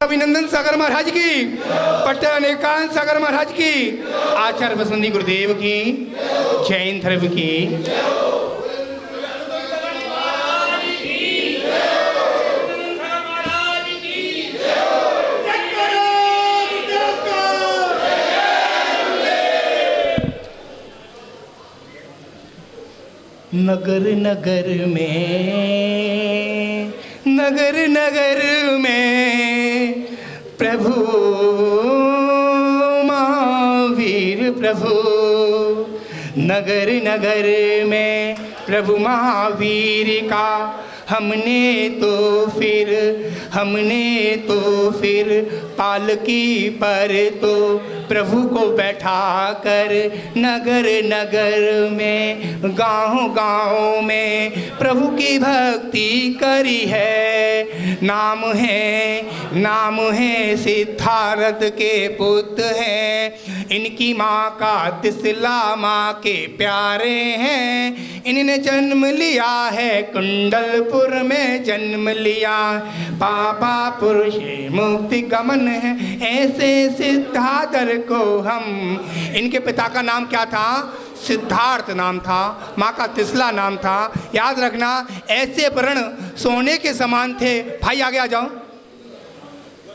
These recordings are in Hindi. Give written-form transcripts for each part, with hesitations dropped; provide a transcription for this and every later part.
अभिनंदन सागर महाराज की, पट्टन एकांत सागर महाराज की, आचार्य बसंती गुरुदेव की, जैन धर्म की। नगर नगर में, नगर नगर में प्रभु महावीर प्रभु, नगर नगर में प्रभु महावीर का हमने तो फिर पालकी पर तो प्रभु को बैठा कर नगर नगर में, गाँव गाँव में प्रभु की भक्ति करी है। नाम है सिद्धार्थ के पुत्र हैं, इनकी माँ का तिसला माँ के प्यारे हैं। इन्होंने जन्म लिया है कुंडलपुर में जन्म लिया, बाबा पुरुष मुक्ति गमन है ऐसे सिद्धार्थ को हम। इनके पिता का नाम क्या था? सिद्धार्थ नाम था, माँ का तिसला नाम था। याद रखना, ऐसे वर्ण सोने के समान थे। भाई आगे आ जाओ।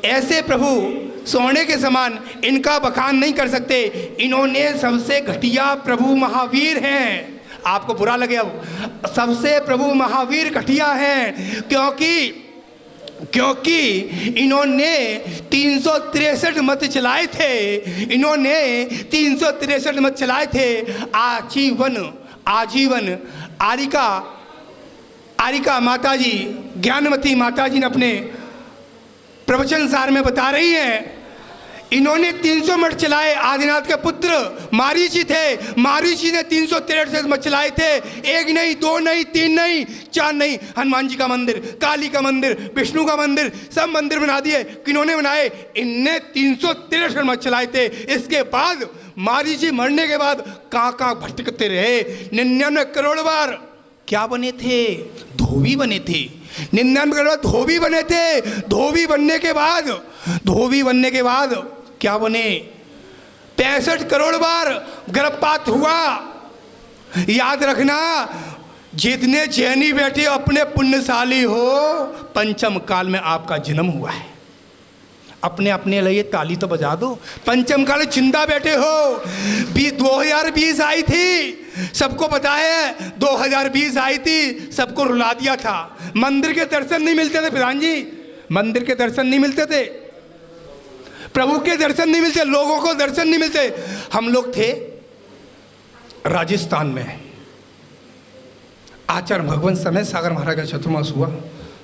ऐसे प्रभु सोने के समान, इनका बखान नहीं कर सकते। इन्होंने सबसे घटिया प्रभु महावीर हैं। आपको बुरा लगे, अब सबसे प्रभु महावीर घटिया हैं क्योंकि इन्होंने 363 मत चलाए थे। इन्होंने 363 मत चलाए थे। आजीवन आरिका माताजी, ज्ञानमती माताजी ने अपने प्रवचन सार में बता रही हैं, इन्होंने 300 मठ चलाए। आदिनाथ के पुत्र मारीची थे, मारीची ने 363 मठ चलाए थे। एक नहीं, दो नहीं, तीन नहीं, चार नहीं। हनुमान जी का मंदिर, काली का मंदिर, विष्णु का मंदिर, सब मंदिर बना दिए। किन्होंने बनाए? इनने 363 मठ चलाए थे। इसके बाद मारीची मरने के बाद कहाँ भटकते रहे। 99 करोड़ बार क्या बने थे? धोबी बने थे। 99 करोड़ धोबी बने थे। धोबी बनने के बाद क्या बने? 65 करोड़ बार गर्भपात हुआ। याद रखना, जितने जैनी बैठे अपने पुण्यशाली हो, पंचम काल में आपका जन्म हुआ है। अपने लिए ताली तो बजा दो। पंचम काल चिंता बैठे हो। 2020 आई थी, सबको पता है 2020 आई थी, सबको रुला दिया था। मंदिर के दर्शन नहीं मिलते थे प्रधान जी, मंदिर के दर्शन नहीं मिलते थे, प्रभु के दर्शन नहीं मिलते, लोगों को दर्शन नहीं मिलते। हम लोग थे राजस्थान में, आचार्य भगवंत समय सागर महाराज का चतुर्मास हुआ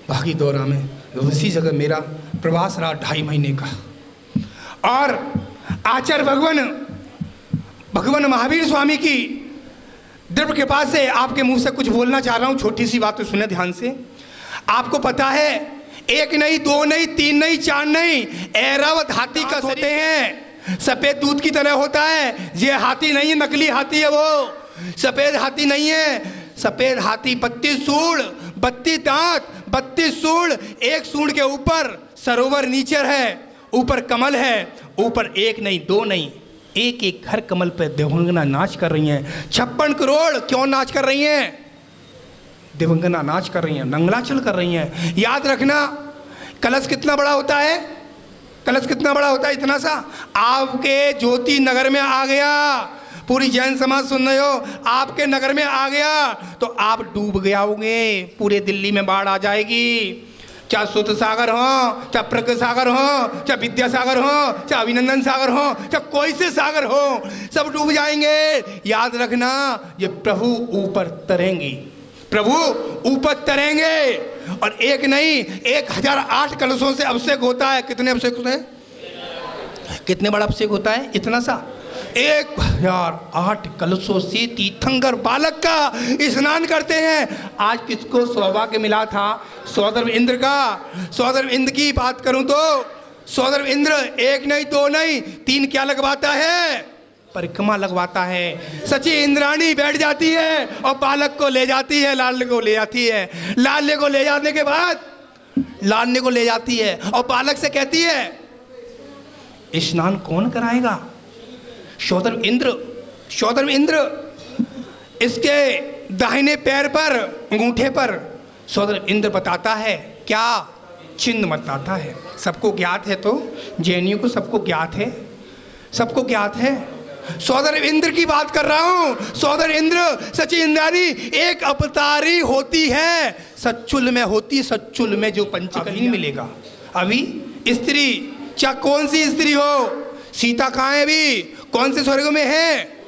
भागी दौरा में। उसी जगह मेरा प्रवास रहा 2.5 महीने का। और आचार्य भगवान महावीर स्वामी की दिव्य कृपा से आपके मुंह से कुछ बोलना चाह रहा हूँ। छोटी सी बात तो सुने ध्यान से। आपको पता है, एक नहीं, दो नहीं, तीन नहीं, चार नहीं, ऐरावत हाथी का होते हैं, सफेद दूध की तरह होता है। ये हाथी नहीं है, नकली हाथी है वो, सफेद हाथी नहीं है। सफेद हाथी 32 सूंड, 32 दांत, 32 सूंड। एक सूंड के ऊपर सरोवर नीचे है, ऊपर कमल है। ऊपर एक नहीं, दो नहीं, एक हर कमल पे देवंगना नाच कर रही हैं। 56 करोड़ क्यों नाच कर रही हैं? देवंगना नाच कर रही हैं, नंगलाचल कर रही हैं। याद रखना, कलश कितना बड़ा होता है? कलश कितना बड़ा होता है? इतना सा। आपके ज्योति नगर में आ गया, पूरी जैन समाज सुन रहे हो, आपके नगर में आ गया तो आप डूब गए होंगे। पूरे दिल्ली में बाढ़ आ जाएगी। चाहे सुत सागर हो, चाहे प्रज्ञ सागर हो, चाहे विद्यासागर हो, चाहे अभिनंदन सागर हो, चाहे कोई से सागर हो, सब डूब जाएंगे। याद रखना, ये प्रभु ऊपर तरेंगी, प्रभु ऊपर तरेंगे। और एक नहीं, 1008 कलशों से अभिषेक होता है। कितने अभिषेक होते हैं? कितने बड़ा अभिषेक होता है? इतना सा। 1008 कलशों से तीर्थंकर बालक का स्नान करते हैं। आज किसको सौभाग्य मिला था? सौदर इंद्र का। सौदर इंद्र की बात करूं तो सौदर इंद्र एक नहीं, दो नहीं, तीन क्या लगवाता है? परिक्रमा लगवाता है। सची इंद्राणी बैठ जाती है और बालक को ले जाती है, लाल को ले जाती है। लाल को ले जाने के बाद लादने को ले जाती है और बालक से कहती है स्नान कौन कराएगा? सौदर इंद्र इसके दाहिने पैर पर अंगूठे पर सौदर इंद्र बताता है, क्या चिन्ह बताता है। सबको ज्ञात है, तो जैनियों को सबको ज्ञात है। सौदर इंद्र की बात कर रहा हूं। सौदर इंद्र सची इंद्राणी एक अवतारी होती है, सच्चुल में होती, सच्चुल में जो पंच कहीं नहीं मिलेगा। अभी स्त्री, चाहे कौन सी स्त्री हो, सीता कहाँ है? अभी कौन से स्वर्ग में है?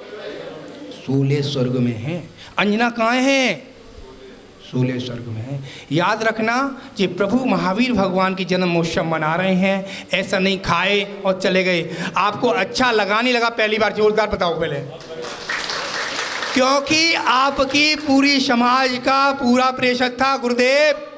सूले स्वर्ग में है। अंजना कहाँ है? सूले स्वर्ग में है। याद रखना, ये प्रभु महावीर भगवान की जन्म महोत्सव मना रहे हैं, ऐसा नहीं खाए और चले गए। आपको अच्छा लगा नहीं लगा? पहली बार जोरदार बताओ पहले। क्योंकि आपकी पूरी समाज का पूरा प्रेषक था गुरुदेव,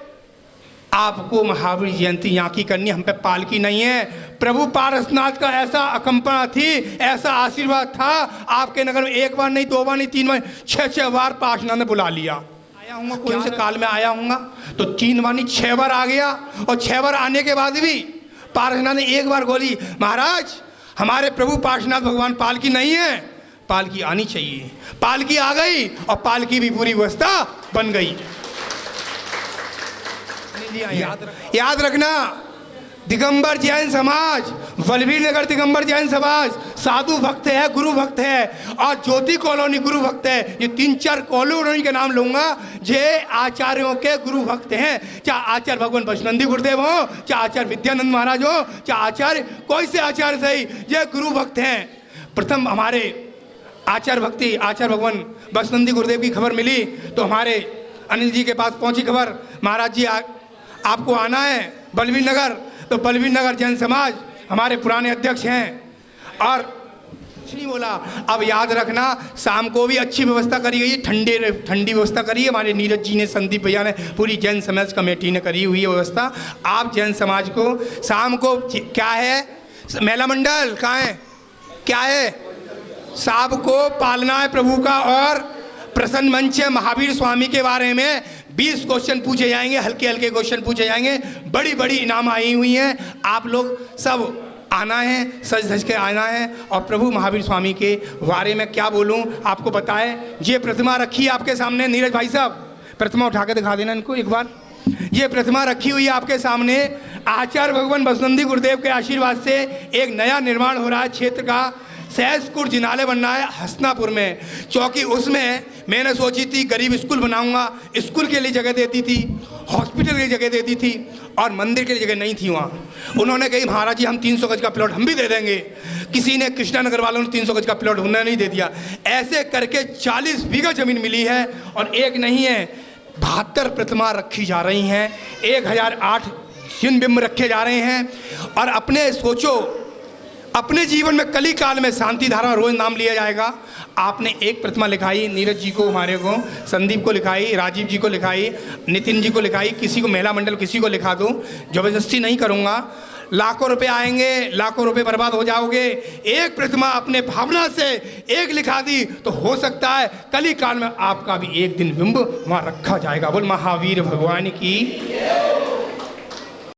आपको महावीर जयंती यहाँ की करनी, हम पे पालकी नहीं है। प्रभु पारसनाथ का ऐसा अकंपना थी, ऐसा आशीर्वाद था आपके नगर में। एक बार नहीं, 2 बार नहीं, 3 बार, 6 बार पार्षनाथ ने बुला लिया। आया हूँगा, कोई से काल में आया हूँगा, तो 3 बार नहीं 6 बार आ गया। और 6 बार आने के बाद भी पार्षनाथ ने एक बार बोली, महाराज हमारे प्रभु पार्षनाथ भगवान पालकी नहीं है, पालकी आनी चाहिए। पालकी आ गई और पालकी भी पूरी व्यवस्था बन गई। याद रखना, दिगंबर जैन समाज, बलबीर नगर दिगंबर जैन समाज साधु भक्त है, गुरु भक्त है, और ज्योति कॉलोनी गुरु भक्त है। ये 3-4 कॉलोनी के नाम लूंगा, जे आचार्यों के गुरु भक्त हैं। चाहे आचार्य भगवान बचनंदी गुरुदेव हो, चाहे आचार्य विद्यानंद महाराज हो, चाहे आचार्य कोई से आचार्य सही, ये गुरु भक्त हैं। प्रथम हमारे आचार्य भगवान बचनंदी गुरुदेव की खबर मिली तो हमारे अनिल जी के पास पहुंची खबर, महाराज जी आपको आना है बलबीर नगर। तो बलबीर नगर जैन समाज हमारे पुराने अध्यक्ष हैं और कुछ नहीं बोला। अब याद रखना, शाम को भी अच्छी व्यवस्था करी गई है, ठंडी व्यवस्था करी है हमारे नीरज जी ने, संदीप भैया ने, पूरी जैन समाज कमेटी ने करी हुई है व्यवस्था। आप जैन समाज को शाम को क्या है, मेला मंडल कहाँ है, क्या है, साहब को पालना है प्रभु का। और प्रसन्न मंच है, महावीर स्वामी के बारे में 20 क्वेश्चन पूछे जाएंगे, हल्के हल्के क्वेश्चन पूछे जाएंगे, बड़ी बड़ी इनाम आई हुई हैं। आप लोग सब आना है, सज धज के आना है। और प्रभु महावीर स्वामी के बारे में क्या बोलूं, आपको बताए। ये प्रतिमा रखी है आपके सामने, नीरज भाई साहब प्रतिमा उठा के दिखा देना इनको एक बार। ये प्रतिमा रखी हुई है आपके सामने, आचार्य भगवान बसवंती गुरुदेव के आशीर्वाद से एक नया निर्माण हो रहा है क्षेत्र का। सहसपुर जिनालय बनना है हसनापुर में, क्योंकि उसमें मैंने सोची थी गरीब स्कूल बनाऊंगा, स्कूल के लिए जगह देती थी, हॉस्पिटल की जगह देती थी, और मंदिर के लिए जगह नहीं थी वहाँ। उन्होंने कही महाराज जी हम 300 गज का प्लॉट हम भी दे देंगे। किसी ने, कृष्णानगर वालों ने 300 गज का प्लॉट उन्होंने नहीं दे दिया। ऐसे करके 40 बीघा जमीन मिली है। और एक नहीं है, 72 प्रतिमा रखी जा रही हैं, 1008 चिन्ह बिंब रखे जा रहे हैं। और अपने सोचो, अपने जीवन में कली काल में शांति धारा रोज नाम लिया जाएगा। आपने एक प्रतिमा लिखाई, नीरज जी को, हमारे को, संदीप को लिखाई, राजीव जी को लिखाई, नितिन जी को लिखाई, किसी को महिला मंडल किसी को लिखा दो, जबरदस्ती नहीं करूँगा। लाखों रुपए आएंगे, लाखों रुपए बर्बाद हो जाओगे। एक प्रतिमा अपने भावना से एक लिखा दी तो हो सकता है कली काल में आपका भी एक दिन बिंब वहाँ रखा जाएगा। बोल महावीर भगवान की।